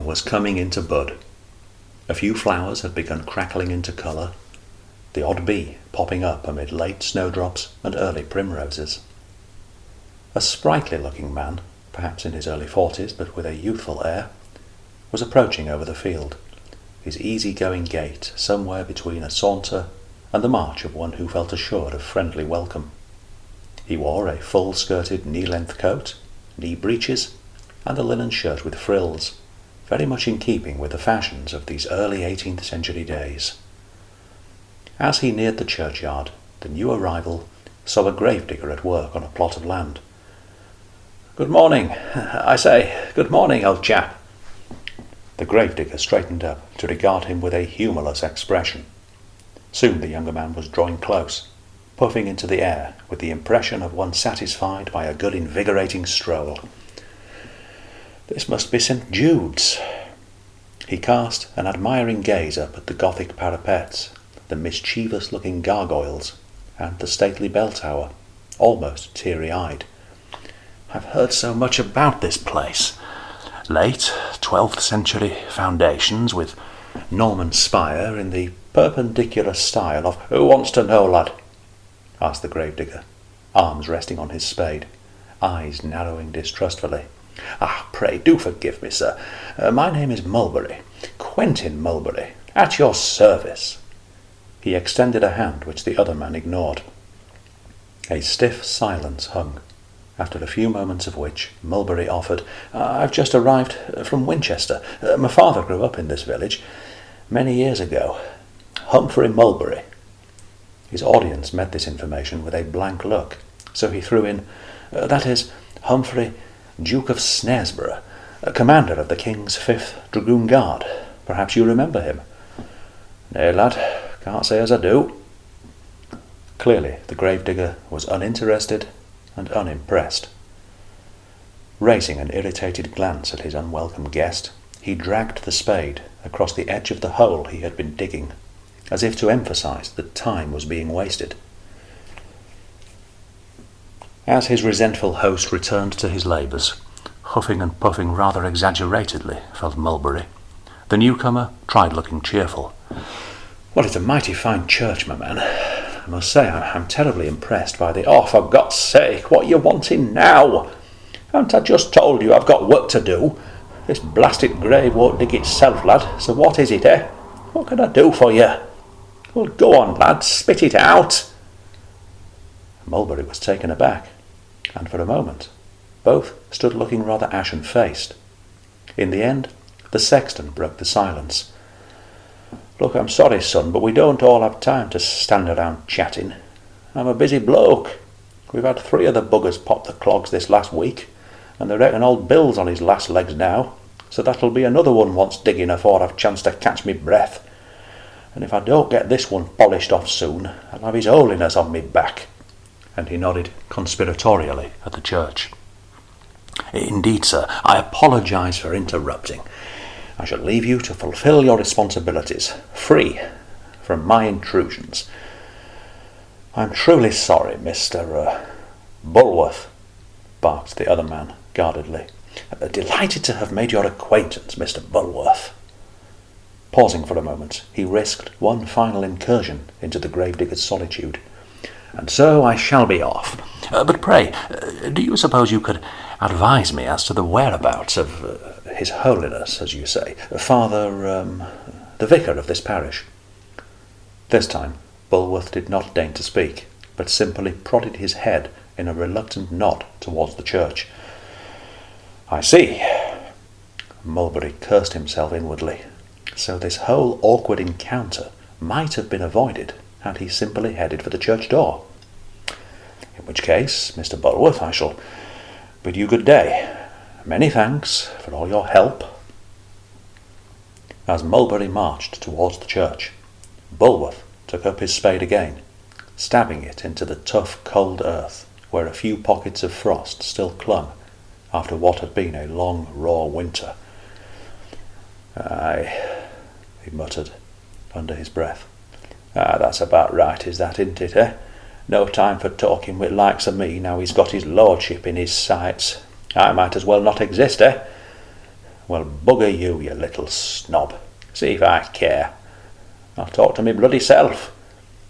was coming into bud. A few flowers had begun crackling into colour, the odd bee popping up amid late snowdrops and early primroses. A sprightly-looking man, perhaps in his early 40s but with a youthful air, was approaching over the field, his easy-going gait somewhere between a saunter and the march of one who felt assured of friendly welcome. He wore a full-skirted knee-length coat, knee breeches, and a linen shirt with frills, very much in keeping with the fashions of these early 18th century days. As he neared the churchyard, the new arrival saw a gravedigger at work on a plot of land. "Good morning, I say, good morning, old chap." The gravedigger straightened up to regard him with a humourless expression. Soon the younger man was drawing close, puffing into the air with the impression of one satisfied by a good invigorating stroll. This must be St. Jude's. He cast an admiring gaze up at the Gothic parapets, the mischievous-looking gargoyles, and the stately bell tower, almost teary-eyed. "I've heard so much about this place. Late 12th century foundations with Norman spire in the perpendicular style of—" "Who wants to know, lad?" asked the gravedigger, arms resting on his spade, eyes narrowing distrustfully. Pray do forgive me, sir. My name is Mulberry, Quentin Mulberry, at your service." He extended a hand which the other man ignored. A stiff silence hung, after a few moments of which Mulberry offered, "I've just arrived from Winchester. My father grew up in this village many years ago. Humphrey Mulberry." His audience met this information with a blank look, so he threw in, "That is, Humphrey, Duke of Snaresborough, commander of the King's 5th Dragoon Guard. Perhaps you remember him?" "Nay, lad, can't say as I do." Clearly the gravedigger was uninterested and unimpressed. Raising an irritated glance at his unwelcome guest, he dragged the spade across the edge of the hole he had been digging, as if to emphasize that time was being wasted. As his resentful host returned to his labours, huffing and puffing rather exaggeratedly, felt Mulberry, the newcomer tried looking cheerful. "Well, it's a mighty fine church, my man. I must say I'm terribly impressed by the—" "Oh, for God's sake, what you wanting now? Haven't I just told you I've got work to do? This blasted grave won't dig itself, lad, so what is it, eh? What can I do for you? Well, go on, lad, spit it out." Mulberry was taken aback, and for a moment both stood looking rather ashen-faced. In the end, the sexton broke the silence. "Look, I'm sorry, son, but we don't all have time to stand around chatting. I'm a busy bloke. We've had 3 of the buggers pop the clogs this last week, and they reckon old Bill's on his last legs now, so that'll be another one wants digging afore I've chance to catch me breath. And if I don't get this one polished off soon, I'll have his holiness on me back." And he nodded conspiratorially at the church. "Indeed, sir, I apologise for interrupting. I shall leave you to fulfil your responsibilities, free from my intrusions." "I'm truly sorry, Mr. Bulworth," barked the other man guardedly. "Delighted to have made your acquaintance, Mr. Bulworth." Pausing for a moment, he risked one final incursion into the gravedigger's solitude. "And so I shall be off. But pray, do you suppose you could advise me as to the whereabouts of His Holiness, as you say, Father, the vicar of this parish?" This time Bulworth did not deign to speak, but simply prodded his head in a reluctant nod towards the church. "I see." Mulberry cursed himself inwardly. So this whole awkward encounter might have been avoided had he simply headed for the church door. "In which case, Mr. Bulworth, I shall bid you good day. Many thanks for all your help." As Mulberry marched towards the church, Bulworth took up his spade again, stabbing it into the tough, cold earth where a few pockets of frost still clung after what had been a long, raw winter. "Aye," he muttered under his breath. That's about right, is that, isn't it, eh? No time for talking with likes of me now he's got his lordship in his sights. I might as well not exist, eh? Well, bugger you, you little snob. See if I care. I'll talk to me bloody self.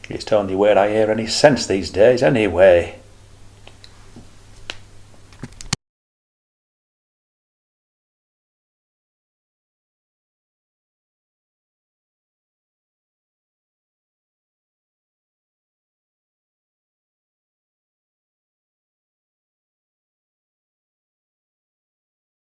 It's the only way I hear any sense these days, anyway.